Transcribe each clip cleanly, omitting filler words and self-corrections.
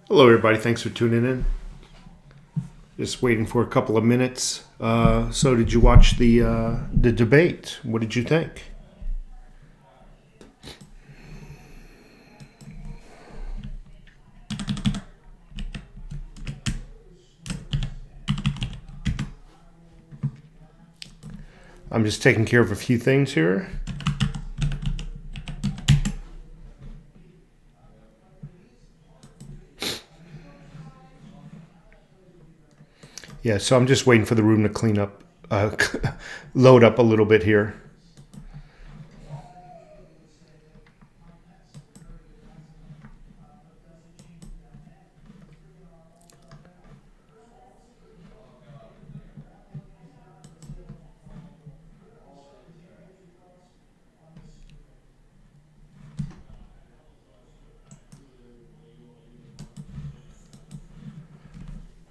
Hello, everybody. Thanks for tuning in. Just waiting for a couple of minutes. So, did you watch the debate? What did you think? I'm just taking care of a few things here. Yeah, so I'm just waiting for the room to clean up, load up a little bit here.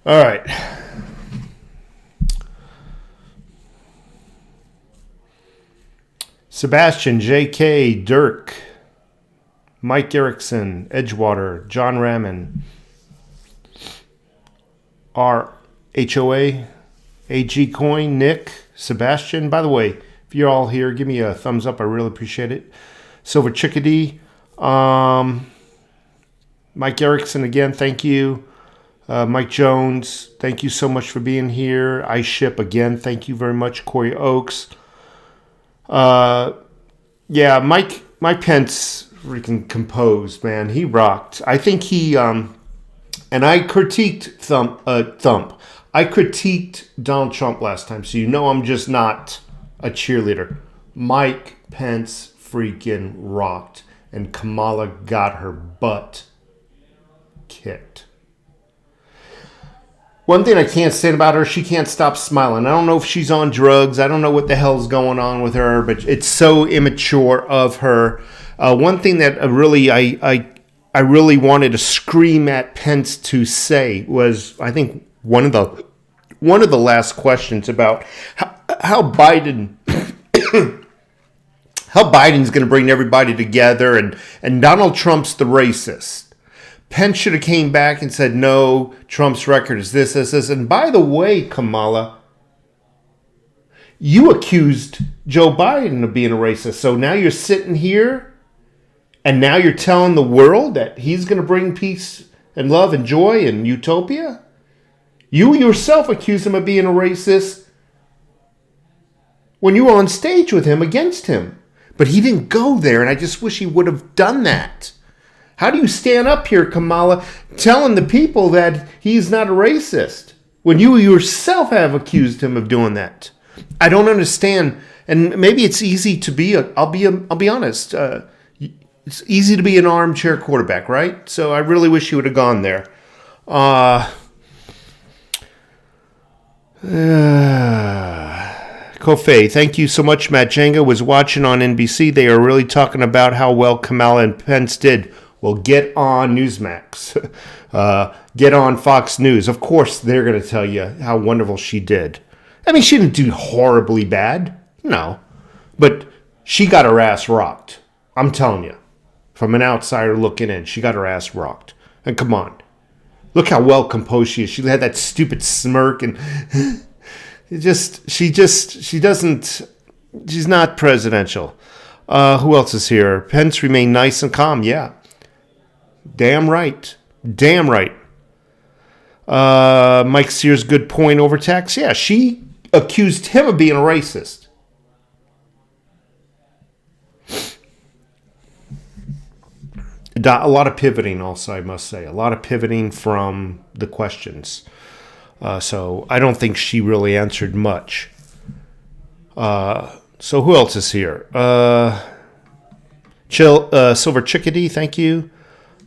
All right. Sebastian, J.K., Dirk, Mike Erickson, Edgewater, John Rammon, RHOA, AG Coin, Nick, Sebastian. By the way, if you're all here, give me a thumbs up. I really appreciate it. Silver Chickadee, Mike Erickson again, thank you. Mike Jones, thank you so much for being here. I Ship again, thank you very much. Corey Oakes. Yeah, Mike Pence freaking composed, man. He rocked. I think he and I critiqued Thump. I critiqued Donald Trump last time, so you know I'm just not a cheerleader. Mike Pence freaking rocked, and Kamala got her butt kicked. One thing I can't stand about her, she can't stop smiling. I don't know if she's on drugs. I don't know what the hell's going on with her, but it's so immature of her. One thing that really I really wanted to scream at Pence to say was, I think one of the last questions about how Biden's going to bring everybody together, and Donald Trump's the racist. Pence should have came back and said, no, Trump's record is this. And by the way, Kamala, you accused Joe Biden of being a racist. So now you're sitting here and now you're telling the world that he's going to bring peace and love and joy and utopia? You yourself accused him of being a racist when you were on stage with him against him. But he didn't go there, and I just wish he would have done that. How do you stand up here, Kamala, telling the people that he's not a racist when you yourself have accused him of doing that? I don't understand. And maybe it's easy to be I'll be honest. It's easy to be an armchair quarterback, right? So I really wish you would have gone there. Kofe, thank you so much. Matt Jenga was watching on NBC. They are really talking about how well Kamala and Pence did. Well, get on Newsmax. Get on Fox News. Of course, they're going to tell you how wonderful she did. I mean, she didn't do horribly bad. No. But she got her ass rocked. I'm telling you. From an outsider looking in, she got her ass rocked. And come on. Look how well composed she is. She had that stupid smirk and she's not presidential. Who else is here? Pence remained nice and calm. Yeah. Damn right. Mike Sears, good point over tax. Yeah, she accused him of being a racist. A lot of pivoting also, I must say. A lot of pivoting from the questions. So I don't think she really answered much. So who else is here? Silver Chickadee, thank you.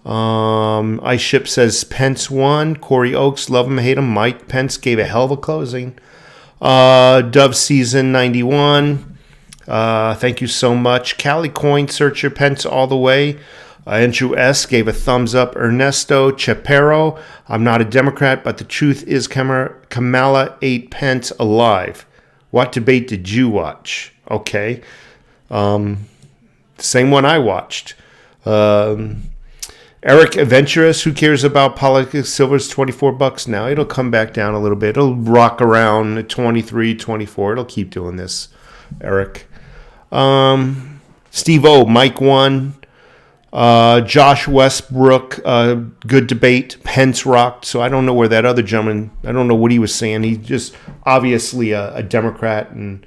I Ship says Pence won. Corey Oakes, love him, hate him. Mike Pence gave a hell of a closing. Dove Season 91. Thank you so much. Cali Coin Searcher, Pence all the way. Andrew S. gave a thumbs up. Ernesto Chaparro, I'm not a Democrat, but the truth is Kamala ate Pence alive. What debate did you watch? Okay. Same one I watched. Eric Adventurous, who cares about politics? Silver's $24 now. It'll come back down a little bit. It'll rock around at 23, 24. It'll keep doing this, Eric. Steve O, Mike 1. Josh Westbrook, good debate. Pence rocked. So I don't know where that other gentleman, I don't know what he was saying. He's just obviously a Democrat and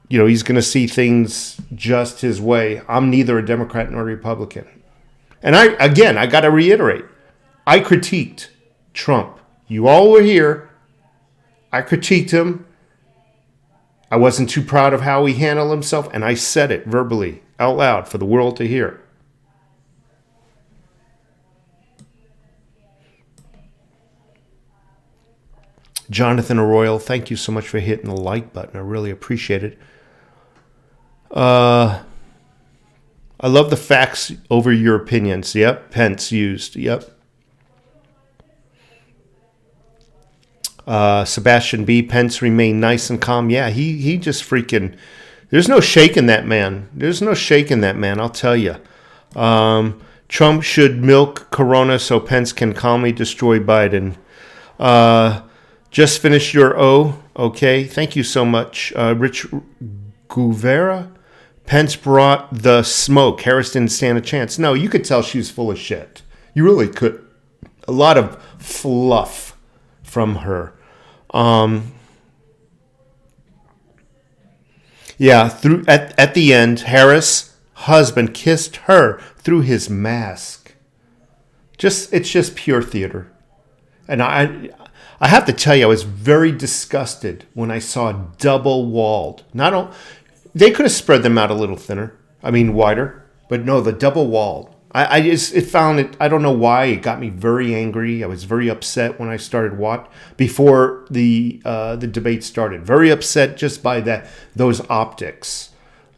he's going to see things just his way. I'm neither a Democrat nor a Republican. And I got to reiterate, I critiqued Trump. You all were here. I critiqued him. I wasn't too proud of how he handled himself, and I said it verbally, out loud, for the world to hear. Jonathan Arroyo, thank you so much for hitting the like button. I really appreciate it. I love the facts over your opinions. Yep. Pence used. Yep. Sebastian B. Pence remained nice and calm. Yeah, he just freaking... There's no shaking that man. There's no shaking that man, I'll tell you. Trump should milk Corona so Pence can calmly destroy Biden. Just finished your O. Okay. Thank you so much. Rich Guvera. Pence brought the smoke. Harris didn't stand a chance. No, you could tell she was full of shit. You really could. A lot of fluff from her. At the end, Harris' husband kissed her through his mask. It's just pure theater. And I have to tell you, I was very disgusted when I saw double-walled. They could have spread them out a little thinner. I mean, wider. But no, the double-walled. I don't know why. It got me very angry. I was very upset when I started before the debate started. Very upset just by those optics.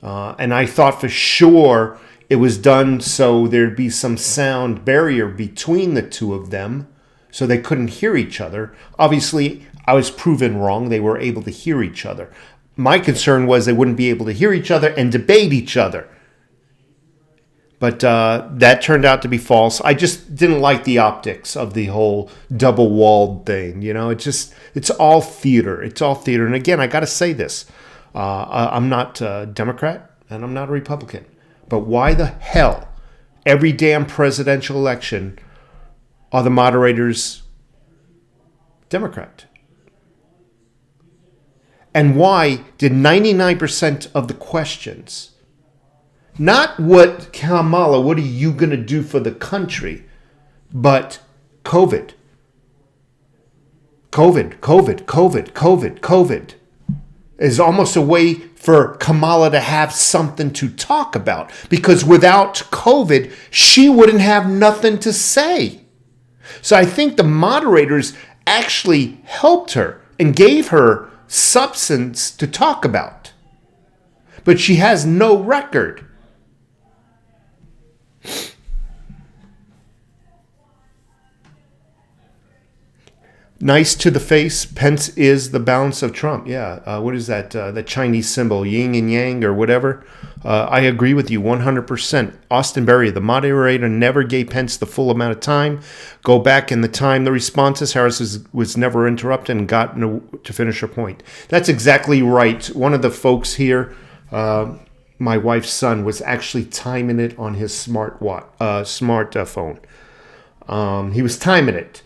And I thought for sure it was done so there'd be some sound barrier between the two of them so they couldn't hear each other. Obviously, I was proven wrong. They were able to hear each other. My concern was they wouldn't be able to hear each other and debate each other. But that turned out to be false. I just didn't like the optics of the whole double-walled thing. It's all theater. It's all theater. And again, I got to say this. I'm not a Democrat and I'm not a Republican. But why the hell every damn presidential election are the moderators Democrat? And why did 99% of the questions, not what Kamala, what are you going to do for the country, but COVID. COVID is almost a way for Kamala to have something to talk about. Because without COVID, she wouldn't have nothing to say. So I think the moderators actually helped her and gave her substance to talk about. But she has no record. Nice to the face. Pence is the balance of Trump. Yeah. What is that? The Chinese symbol, yin and yang or whatever. I agree with you 100%. Austin Berry, the moderator, never gave Pence the full amount of time. Go back in the time the responses. Harris was never interrupted and got to finish her point. That's exactly right. One of the folks here, my wife's son, was actually timing it on his smartphone. He was timing it.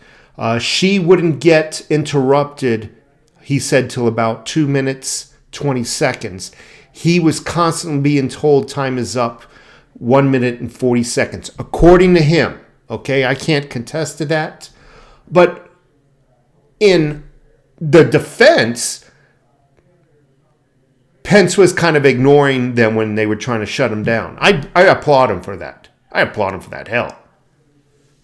She wouldn't get interrupted, he said, till about 2 minutes, 20 seconds. He was constantly being told time is up, 1 minute and 40 seconds, according to him. Okay, I can't contest to that. But in the defense, Pence was kind of ignoring them when they were trying to shut him down. I applaud him for that. Hell.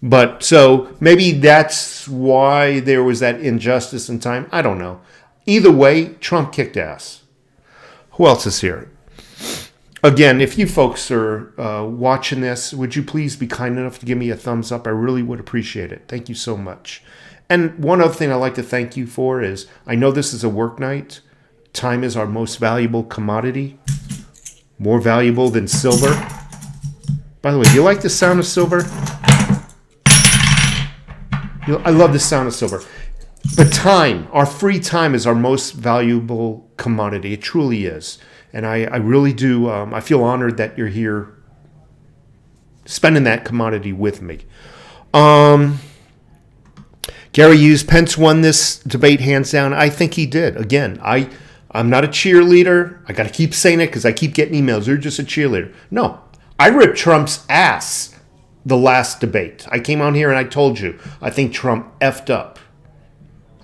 But so maybe that's why there was that injustice in time. I don't know. Either way, Trump kicked ass. Who else is here? Again, if you folks are watching this, would you please be kind enough to give me a thumbs up? I really would appreciate it. Thank you so much. And one other thing I'd like to thank you for is, I know this is a work night. Time is our most valuable commodity. More valuable than silver. By the way, do you like the sound of silver? I love the sound of silver. But time, our free time is our most valuable commodity. It truly is. And I really do. I feel honored that you're here spending that commodity with me. Gary Hughes, Pence won this debate hands down. I think he did. Again, I'm not a cheerleader. I got to keep saying it because I keep getting emails. You're just a cheerleader. No, I ripped Trump's ass the last debate. I came on here and I told you, I think Trump effed up.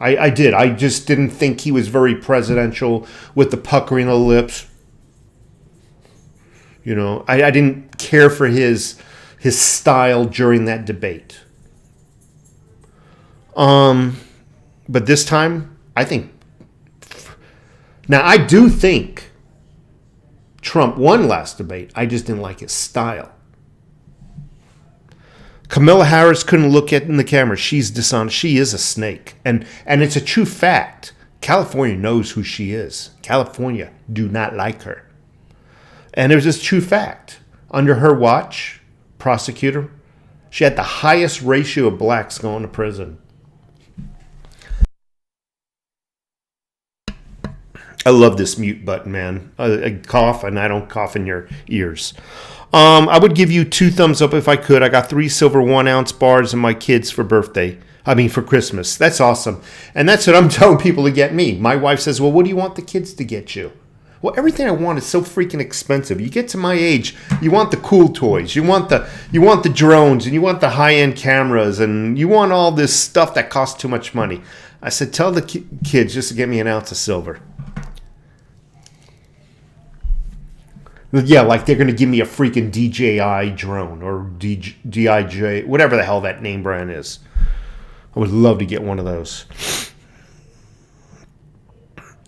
I did. I just didn't think he was very presidential with the puckering of the lips. You know, I didn't care for his style during that debate. But this time, I think... Now, I do think Trump won last debate. I just didn't like his style. Kamala Harris couldn't look in the camera. She's dishonest. She is a snake. And it's a true fact. California knows who she is. California do not like her. And it was just true fact. Under her watch, prosecutor, she had the highest ratio of blacks going to prison. I love this mute button, man. I cough, and I don't cough in your ears. I would give you 2 thumbs up if I could. I got 3 silver 1-ounce bars in my kids for Christmas. That's awesome. And that's what I'm telling people to get me. My wife says, well, what do you want the kids to get you? Well, everything I want is so freaking expensive. You get to my age, you want the cool toys. You want the drones, and you want the high-end cameras, and you want all this stuff that costs too much money. I said, tell the kids just to get me an ounce of silver. Yeah, like they're going to give me a freaking DJI drone or DIJ, whatever the hell that name brand is. I would love to get one of those.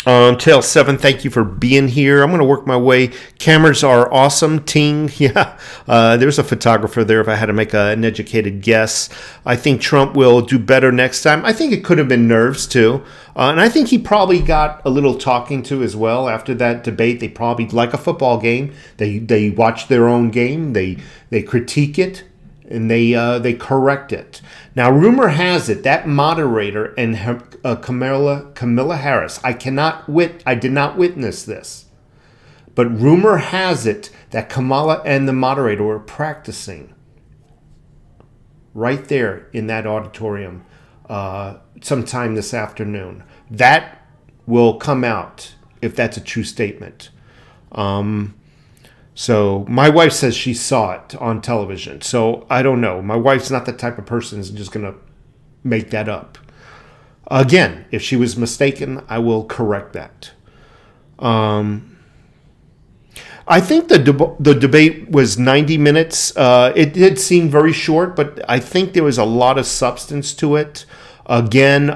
Tail 7, thank you for being here. I'm going to work my way. Cameras are awesome. Ting, yeah. There's a photographer there if I had to make an educated guess. I think Trump will do better next time. I think it could have been nerves too. And I think he probably got a little talking to as well after that debate. They probably, like a football game, they watch their own game. They critique it. And they correct it. Now, rumor has it that moderator and Kamala Harris. I did not witness this, but rumor has it that Kamala and the moderator were practicing right there in that auditorium sometime this afternoon. That will come out if that's a true statement. So my wife says she saw it on television. So I don't know. My wife's not the type of person who's just going to make that up. Again, if she was mistaken, I will correct that. I think the debate was 90 minutes. It did seem very short, but I think there was a lot of substance to it. Again,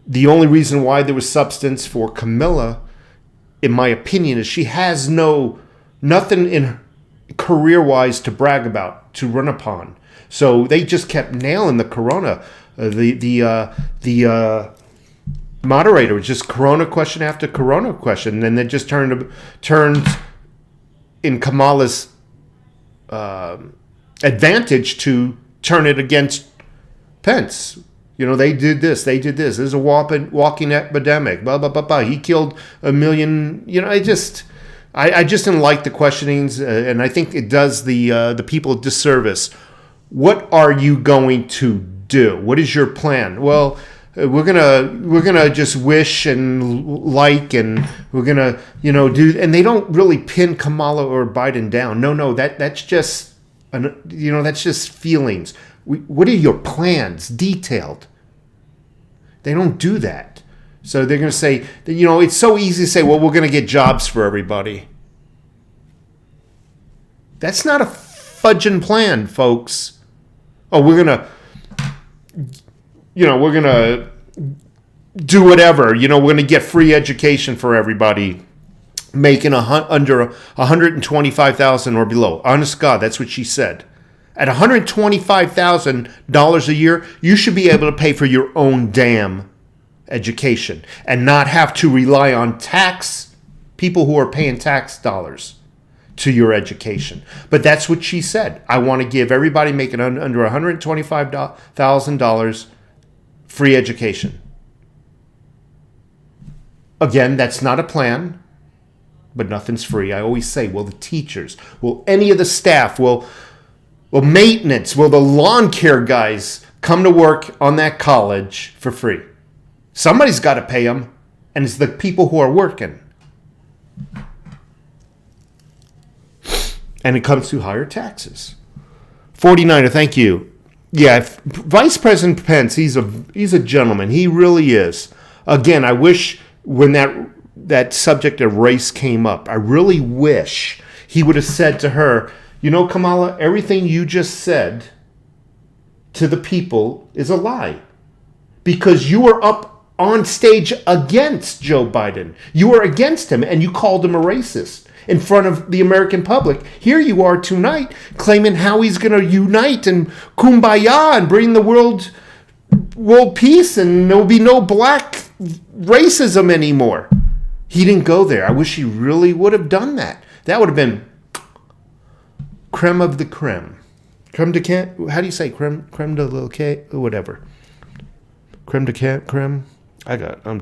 the only reason why there was substance for Kamala, in my opinion, is she has nothing in career-wise to brag about, to run upon. So they just kept nailing the corona. The moderator was just corona question after corona question, and then they just turned in Kamala's advantage to turn it against Pence. You know, they did this. There's a walking epidemic. Blah blah blah blah. He killed 1 million. You know, I just didn't like the questionings, and I think it does the people a disservice. What are you going to do? What is your plan? Well, we're gonna just wish and like, and we're gonna do. And they don't really pin Kamala or Biden down. No, that's just that's just feelings. What are your plans? Detailed. They don't do that. So they're going to say, it's so easy to say, well, we're going to get jobs for everybody. That's not a fudging plan, folks. Oh, we're going to do whatever. We're going to get free education for everybody making under $125,000 or below. Honest to God, that's what she said. At $125,000 a year, you should be able to pay for your own damn education and not have to rely on people who are paying tax dollars to your education. But that's what she said. I want to give everybody making under $125,000 free education. Again, that's not a plan, but nothing's free. I always say, will the teachers, will any of the staff, will maintenance, will the lawn care guys come to work on that college for free? Somebody's got to pay them, and it's the people who are working. And it comes to higher taxes. 49er, thank you. Yeah, Vice President Pence, he's a gentleman. He really is. Again, I wish when that subject of race came up, I really wish he would have said to her, you know, Kamala, everything you just said to the people is a lie. Because you were up on stage against Joe Biden. You were against him, and you called him a racist in front of the American public. Here you are tonight claiming how he's going to unite and kumbaya and bring the world peace, and there will be no black racism anymore. He didn't go there. I wish he really would have done that. That would have been creme of the creme. Creme de can. How do you say creme de little K? Whatever. Creme de can. Creme. I don't know.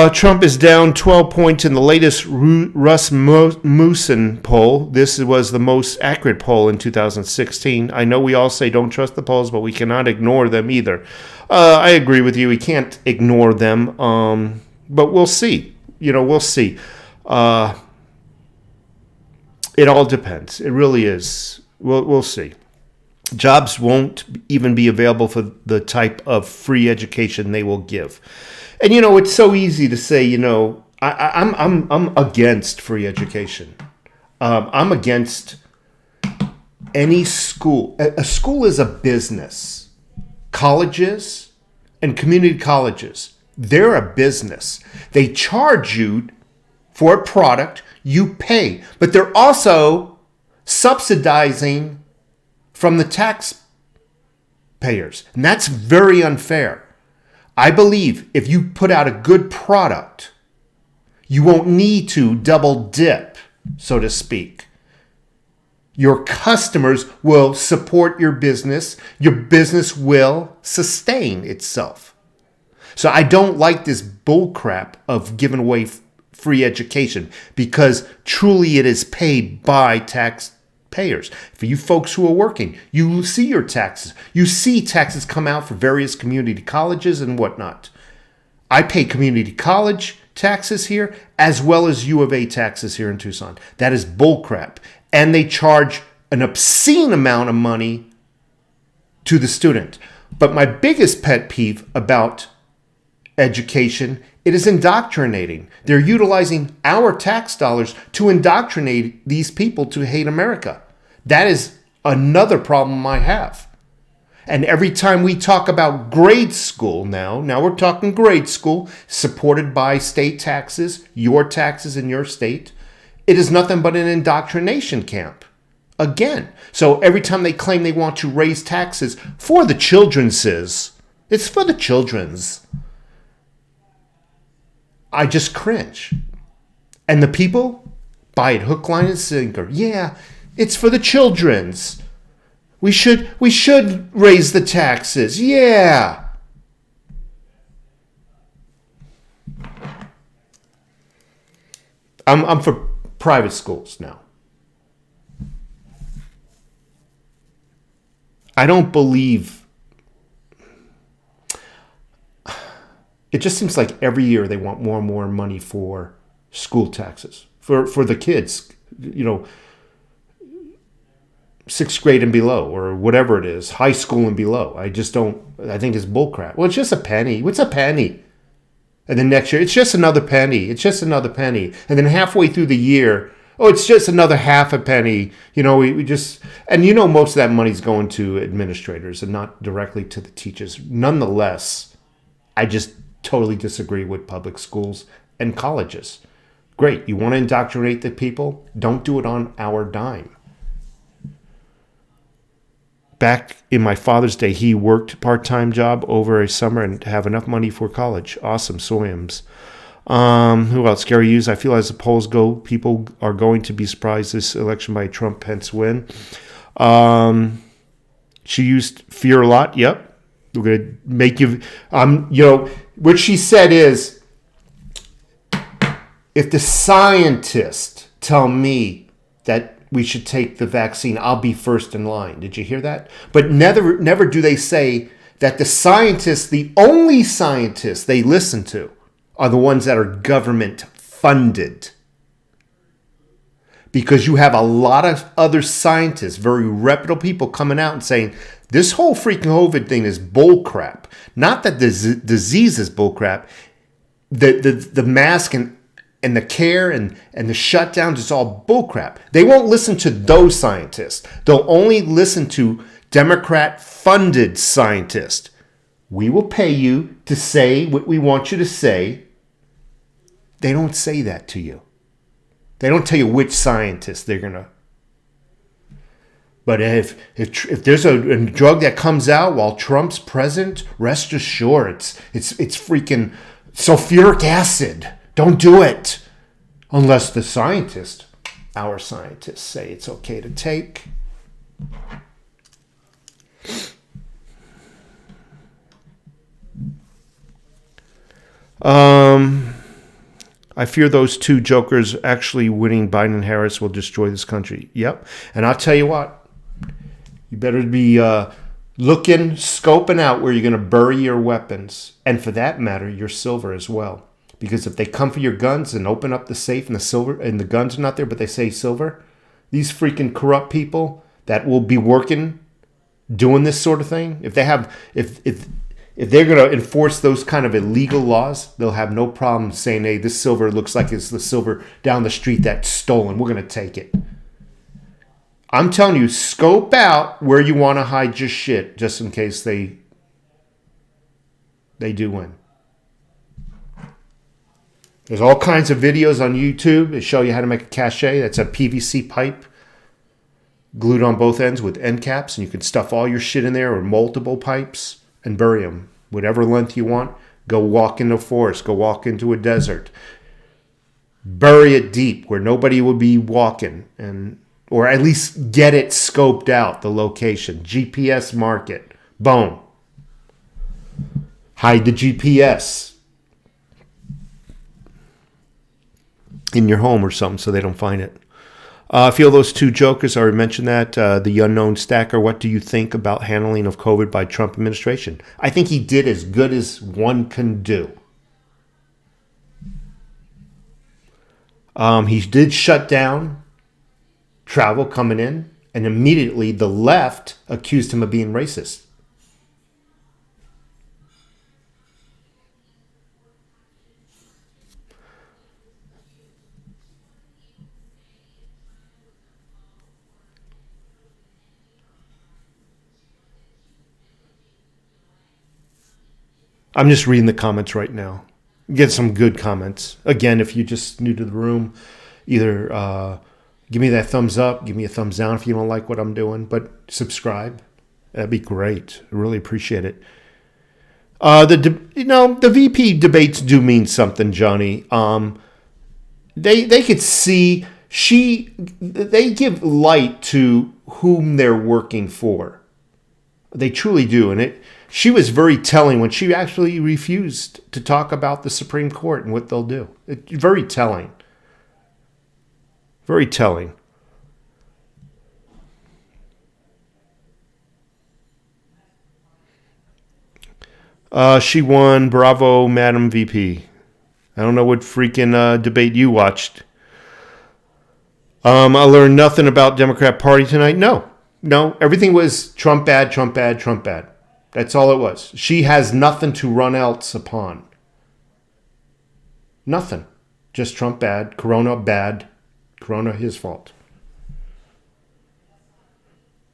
Trump is down 12 points in the latest Rasmussen poll. This was the most accurate poll in 2016. I know we all say don't trust the polls, but we cannot ignore them either. I agree with you. We can't ignore them, but we'll see. We'll see. It all depends. It really is. We'll see. Jobs won't even be available for the type of free education they will give. And it's so easy to say, I'm against free education. I'm against any school. A school is a business. Colleges and community colleges, they're a business. They charge you for a product, you pay, but they're also subsidizing from the taxpayers. And that's very unfair. I believe if you put out a good product, you won't need to double dip, so to speak. Your customers will support your business. Your business will sustain itself. So I don't like this bullcrap of giving away free education, because truly it is paid by taxpayers. For you folks who are working, you see your taxes. You see taxes come out for various community colleges and whatnot. I pay community college taxes here as well as U of A taxes here in Tucson. That is bullcrap. And they charge an obscene amount of money to the student. But my biggest pet peeve about education, it is indoctrinating. They're utilizing our tax dollars to indoctrinate these people to hate America. That is another problem I have. And every time we talk about grade school now we're talking grade school supported by state taxes, your taxes in your state, it is nothing but an indoctrination camp. Again. So every time they claim they want to raise taxes for the children's, it's for the children's. I just cringe. And the people buy it hook, line, and sinker. Yeah, it's for the children's. We should raise the taxes. Yeah. I'm for private schools now. I don't believe. It just seems like every year they want more and more money for school taxes for the kids, 6th grade and below, or whatever it is, high school and below. I think it's bullcrap. Well, it's just a penny. What's a penny? And then next year, it's just another penny. It's just another penny. And then halfway through the year, it's just another half a penny. We just, and most of that money's going to administrators and not directly to the teachers. Nonetheless, I just totally disagree with public schools and colleges. Great. You want to indoctrinate the people? Don't do it on our dime. Back in my father's day, he worked a part-time job over a summer and have enough money for college. Awesome. Soyams. Who else? Gary Hughes. I feel as the polls go, people are going to be surprised this election by a Trump-Pence win. She used fear a lot. Yep. We're going to make you, what she said is, if the scientists tell me that we should take the vaccine, I'll be first in line. Did you hear that? But never do they say that the scientists, the only scientists they listen to, are the ones that are government funded. Because you have a lot of other scientists, very reputable people coming out and saying, this whole freaking COVID thing is bullcrap. Not that the disease is bullcrap. The mask and the care and the shutdowns is all bullcrap. They won't listen to those scientists. They'll only listen to Democrat-funded scientists. We will pay you to say what we want you to say. They don't say that to you. They don't tell you which scientists they're going to. But if there's a drug that comes out while Trump's president, rest assured, it's freaking sulfuric acid. Don't do it. Unless the scientists, our scientists, say it's okay to take. I fear those two jokers actually winning Biden and Harris will destroy this country. Yep. And I'll tell you what. You better be looking, scoping out where you're going to bury your weapons. And for that matter, your silver as well. Because if they come for your guns and open up the safe and the silver and the guns are not there, but they say silver, these freaking corrupt people that will be working, doing this sort of thing, if they have, if they're going to enforce those kind of illegal laws, they'll have no problem saying, hey, this silver looks like it's the silver down the street that's stolen. We're going to take it. I'm telling you, scope out where you want to hide your shit just in case they do win. There's all kinds of videos on YouTube that show you how to make a cache. That's a PVC pipe glued on both ends with end caps, and you can stuff all your shit in there or multiple pipes and bury them. Whatever length you want, go walk in the forest, go walk into a desert. Bury it deep where nobody will be walking, or at least get it scoped out, the location. GPS mark it. Boom. Hide the GPS in your home or something so they don't find it. I feel those two jokers, I already mentioned that, the unknown stacker. What do you think about handling of COVID by Trump administration? I think he did as good as one can do. He did shut down travel coming in, and immediately the left accused him of being racist. I'm just reading the comments right now. Get some good comments. Again, if you're just new to the room, either give me that thumbs up, give me a thumbs down if you don't like what I'm doing, but subscribe. That'd be great. I really appreciate it. The VP debates do mean something, Johnny. They could see they give light to whom they're working for. They truly do, and she was very telling when she actually refused to talk about the Supreme Court and what they'll do. Very telling. Very telling. She won. Bravo, Madam VP. I don't know what freaking debate you watched. I learned nothing about Democrat Party tonight. No, everything was Trump bad, Trump bad, Trump bad. That's all it was. She has nothing to run else upon. Nothing. Just Trump bad, Corona his fault.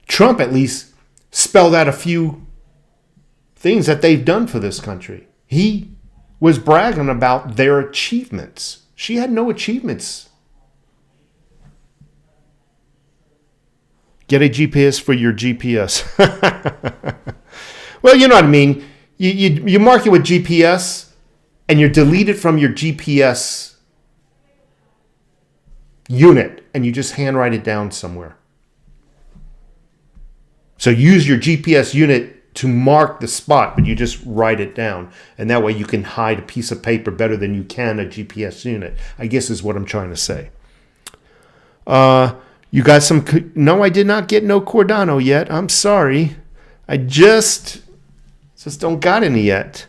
Trump at least spelled out a few things that they've done for this country. He was bragging about their achievements. She had no achievements. Get a GPS for your GPS. Well, you know what I mean. You mark it with GPS, and you're deleted from your GPS unit, and you just handwrite it down somewhere. So use your GPS unit to mark the spot, but you just write it down. And that way you can hide a piece of paper better than you can a GPS unit, I guess is what I'm trying to say. You got some... No, I did not get no Cordano yet. I'm sorry. I just don't got any yet.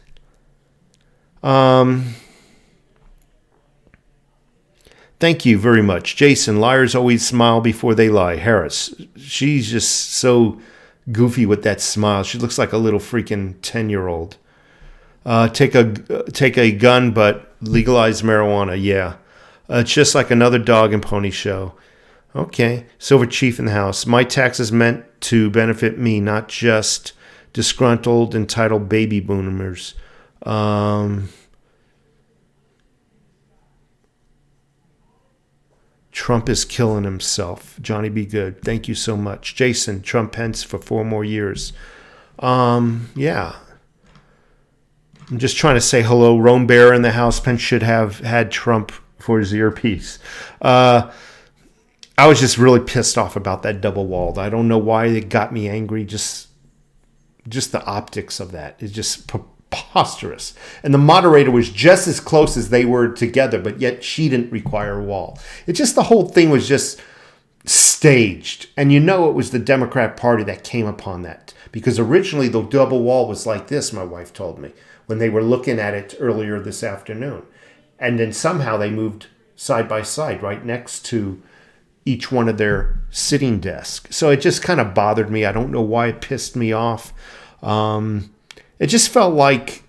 Thank you very much. Jason, liars always smile before they lie. Harris, she's just so goofy with that smile. She looks like a little freaking 10-year-old. Take a gun, but legalize marijuana. Yeah. It's just like another dog and pony show. Okay. Silver Chief in the house. My taxes meant to benefit me, not just disgruntled, entitled baby boomers. Trump is killing himself. Johnny B. Good. Thank you so much. Jason, Trump Pence for 4 more years. Yeah. I'm just trying to say hello. Rome Bear in the house. Pence should have had Trump for his earpiece. I was just really pissed off about that double walled. I don't know why it got me angry. Just the optics of that is just preposterous. And the moderator was just as close as they were together, but yet she didn't require a wall. It just, the whole thing was just staged. And you know it was the Democrat Party that came upon that. Because originally the double wall was like this, my wife told me, when they were looking at it earlier this afternoon. And then somehow they moved side by side right next to each one of their sitting desks. So it just kind of bothered me. I don't know why it pissed me off. It just felt like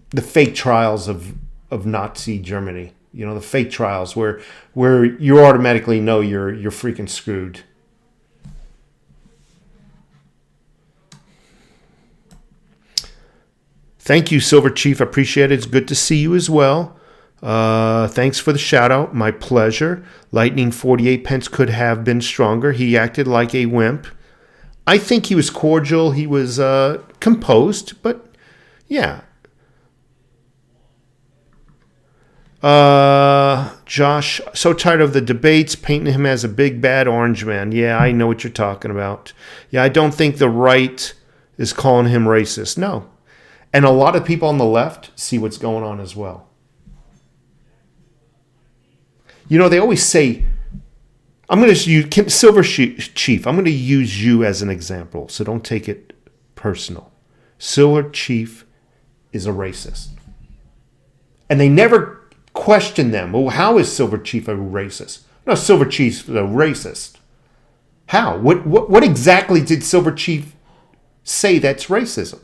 the fake trials of Nazi Germany. You know, the fake trials where you automatically know you're freaking screwed. Thank you, Silver Chief. I appreciate it. It's good to see you as well. Thanks for the shout out. My pleasure. Lightning 48 Pence could have been stronger. He acted like a wimp. I think he was cordial. He was composed, but yeah. Josh, so tired of the debates, painting him as a big bad orange man. Yeah, I know what you're talking about. Yeah, I don't think the right is calling him racist. No. And a lot of people on the left see what's going on as well. You know, they always say, I'm going to use Silver Chief. I'm going to use you as an example, so don't take it personal. Silver Chief is a racist. And they never question them. Well, how is Silver Chief a racist? No, Silver Chief's a racist. How? What exactly did Silver Chief say that's racism?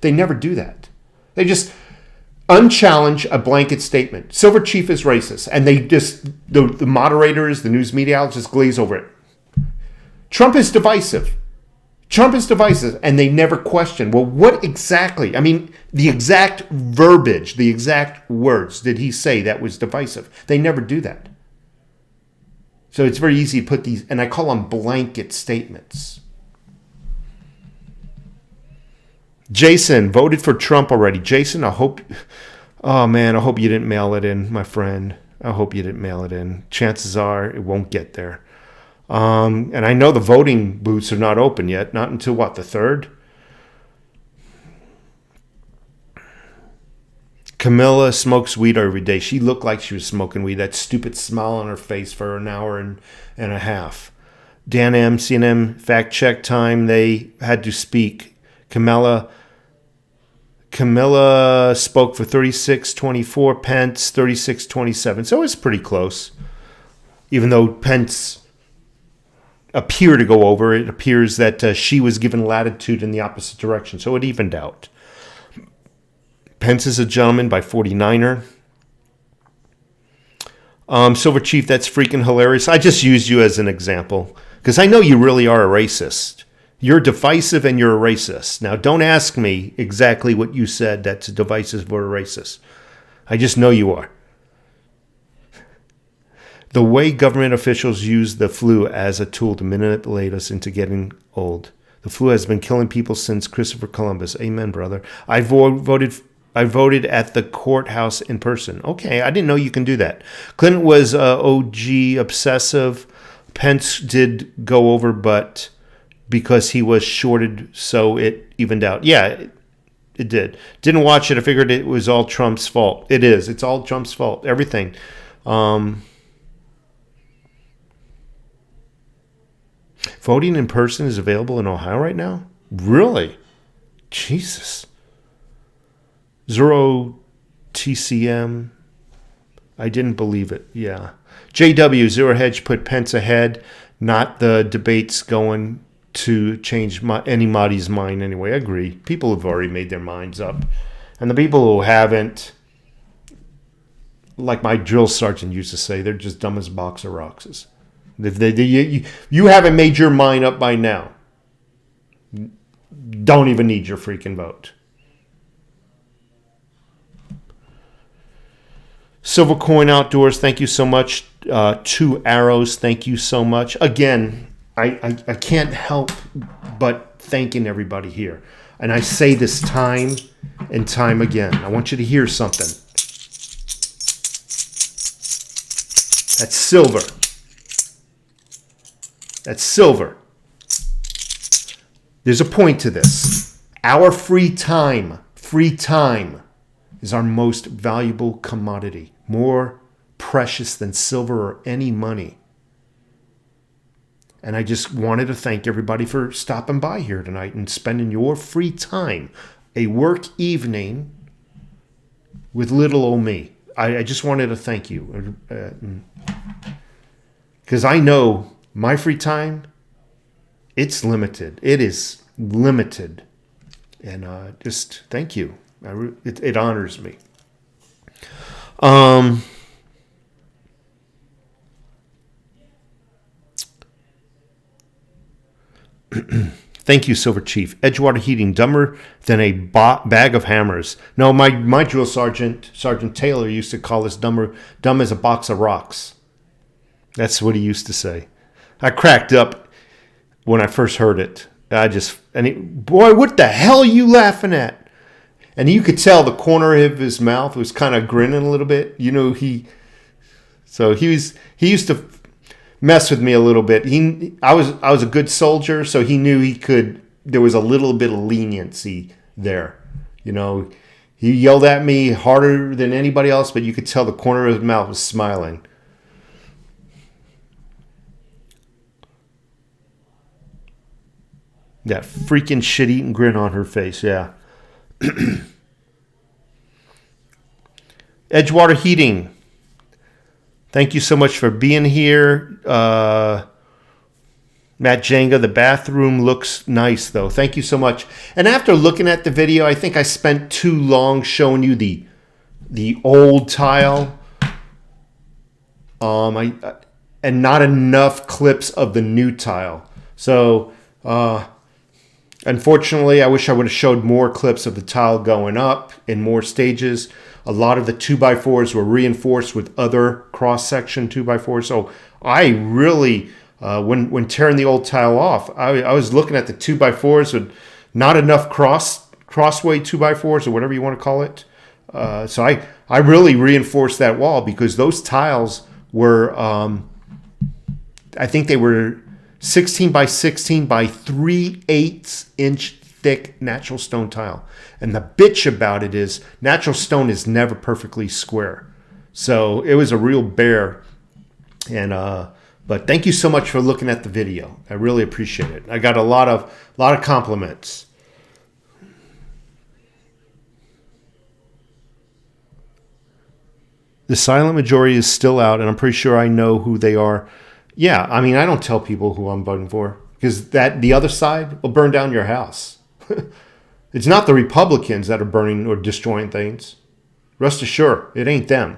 They never do that. They just unchallenge a blanket statement. Silver Chief is racist. And they just, the moderators, the news media outlets just glaze over it. Trump is divisive. Trump is divisive. And they never question, well, what exactly, I mean, the exact verbiage, the exact words did he say that was divisive? They never do that. So it's very easy to put these, and I call them blanket statements. Jason, voted for Trump already. Jason, I hope you didn't mail it in, my friend. I hope you didn't mail it in. Chances are it won't get there. And I know the voting booths are not open yet. Not until, what, the 3rd? Camilla smokes weed every day. She looked like she was smoking weed. That stupid smile on her face for an hour and a half. Dan M, CNN, fact check time. They had to speak. Kamala spoke for 36-24, Pence 36-27. So it's pretty close. Even though Pence appeared to go over, it appears that she was given latitude in the opposite direction. So it evened out. Pence is a gentleman by 49er. Silver Chief, that's freaking hilarious. I just used you as an example because I know you really are a racist. You're divisive and you're a racist. Now, don't ask me exactly what you said that's divisive or a racist. I just know you are. The way government officials use the flu as a tool to manipulate us into getting old. The flu has been killing people since Christopher Columbus. Amen, brother. I voted I voted at the courthouse in person. Okay, I didn't know you can do that. Clinton was OG obsessive. Pence did go over, but because he was shorted, so it evened out. Yeah, it did. Didn't watch it. I figured it was all Trump's fault. It is. It's all Trump's fault. Everything. Voting in person is available in Ohio right now? Really? Jesus. Zero TCM. I didn't believe it. Yeah. JW, Zero Hedge put Pence ahead. Not the debates going to change anybody's mind anyway. I agree. People have already made their minds up. And the people who haven't, like my drill sergeant used to say, they're just dumb as a box of rocks. You haven't made your mind up by now. Don't even need your freaking vote. Silver Coin Outdoors, thank you so much. Two Arrows, thank you so much. Again, I can't help but thanking everybody here. And I say this time and time again. I want you to hear something. That's silver. That's silver. There's a point to this. Our free time is our most valuable commodity, more precious than silver or any money. And I just wanted to thank everybody for stopping by here tonight and spending your free time, a work evening with little old me. I just wanted to thank you. Because I know my free time, it's limited. It is limited. And just thank you. It honors me. Thank you, Silver Chief. Edgewater Heating, dumber than a bag of hammers. No, my drill sergeant, Sergeant Taylor, used to call us dumb as a box of rocks. That's what he used to say. I cracked up when I first heard it. Boy, what the hell are you laughing at? And you could tell the corner of his mouth was kind of grinning a little bit. You know, he used to mess with me a little bit. I was a good soldier, so he knew there was a little bit of leniency there. You know, he yelled at me harder than anybody else, but you could tell the corner of his mouth was smiling. That freaking shit-eating grin on her face, yeah. Edgewater Heating, thank you so much for being here. Matt Jenga, the bathroom looks nice, though. Thank you so much. And after looking at the video, I think I spent too long showing you the old tile. And not enough clips of the new tile. So, unfortunately, I wish I would have showed more clips of the tile going up in more stages. A lot of the 2x4s were reinforced with other cross-section 2x4s. So I really, when tearing the old tile off, I was looking at the 2x4s with not enough crossway 2x4s or whatever you want to call it. So I really reinforced that wall because those tiles were, I think they were 16 by 16 by 3/8 inch thick natural stone tile. And the bitch about it is natural stone is never perfectly square. So it was a real bear. And but thank you so much for looking at the video. I really appreciate it. I got a lot of compliments. The silent majority is still out, and I'm pretty sure I know who they are. Yeah, I mean, I don't tell people who I'm voting for because the other side will burn down your house. It's not the Republicans that are burning or destroying things. Rest assured, it ain't them.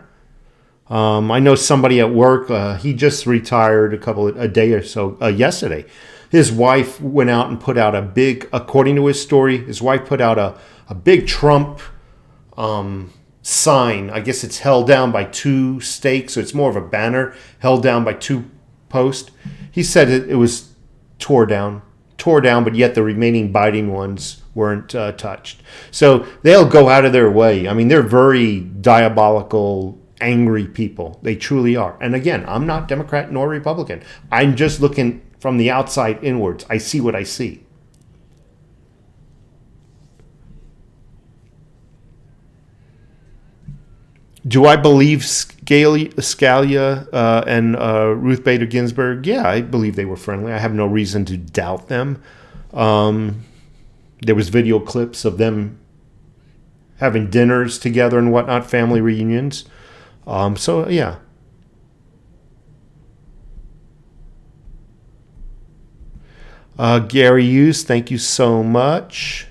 I know somebody at work, he just retired a day or so yesterday. His wife went out and put out according to his story, his wife put out a big Trump sign. I guess it's held down by two stakes, so it's more of a banner held down by two posts. He said it was tore down tore down, but yet the remaining biting ones weren't touched. So they'll go out of their way. I mean, they're very diabolical, angry people. They truly are. And again, I'm not Democrat nor Republican. I'm just looking from the outside inwards. I see what I see. Do I believe Scalia and Ruth Bader Ginsburg? Yeah, I believe they were friendly. I have no reason to doubt them. There was video clips of them having dinners together and whatnot, family reunions. So, yeah. Gary Hughes, thank you so much.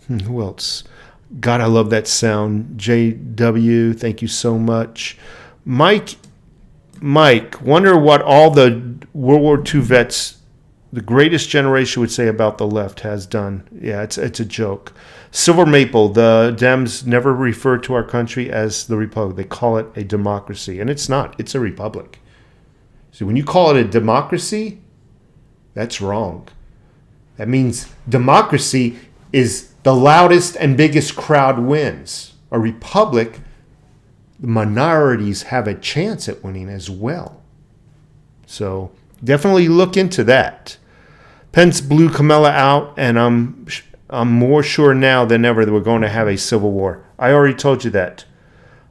Who else? God, I love that sound. JW, thank you so much. Mike, wonder what all the World War II vets, the greatest generation, would say about the left has done. Yeah, it's a joke. Silver Maple, the Dems never refer to our country as the Republic. They call it a democracy, and it's not. It's a republic. So when you call it a democracy, that's wrong. That means democracy is the loudest and biggest crowd wins. A republic, the minorities have a chance at winning as well. So definitely look into that. Pence blew Kamala out, and I'm more sure now than ever that we're going to have a civil war. I already told you that.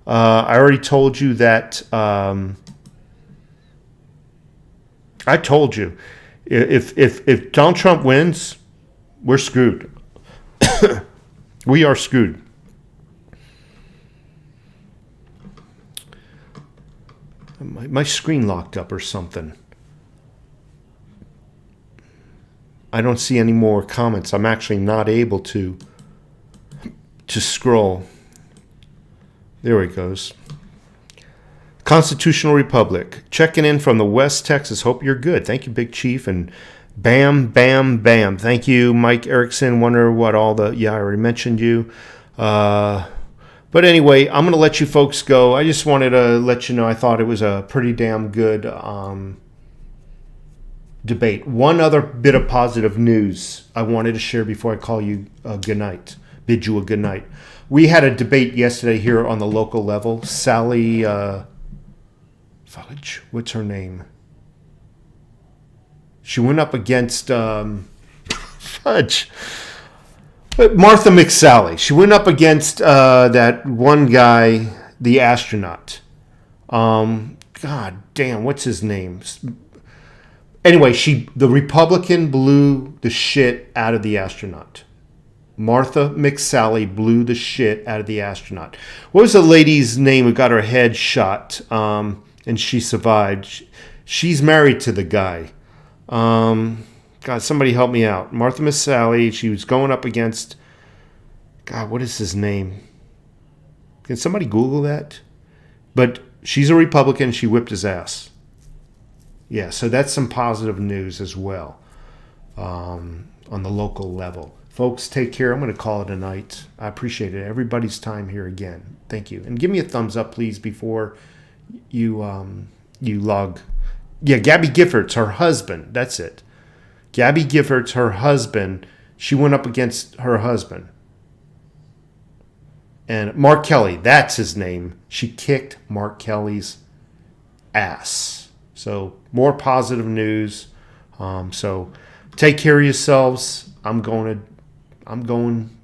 I told you if Donald Trump wins, we're screwed. We are screwed. My screen locked up or something. I don't see any more comments. I'm actually not able to scroll. There it goes. Constitutional Republic. Checking in from the West Texas. Hope you're good. Thank you, Big Chief. And bam, bam, bam. Thank you, Mike Erickson. Wonder what all the... Yeah, I already mentioned you. But anyway, I'm going to let you folks go. I just wanted to let you know I thought it was a pretty damn good debate. One other bit of positive news I wanted to share before I call you good night. Bid you a good night. We had a debate yesterday here on the local level. Sally... Fudge. What's her name? She went up against Fudge. Martha McSally. She went up against that one guy, the astronaut. God damn, what's his name? Anyway, the Republican blew the shit out of the astronaut. Martha McSally blew the shit out of the astronaut. What was the lady's name who got her head shot and she survived? She's married to the guy. God, somebody help me out. Martha McSally, she was going up against... God, what is his name? Can somebody Google that? But she's a Republican. She whipped his ass. Yeah, so that's some positive news as well on the local level. Folks, take care. I'm going to call it a night. I appreciate it. Everybody's time here again. Thank you. And give me a thumbs up, please, before you log. Yeah, Gabby Giffords, her husband. That's it. Gabby Giffords, her husband. She went up against her husband. And Mark Kelly, that's his name. She kicked Mark Kelly's ass. So more positive news. So take care of yourselves. I'm going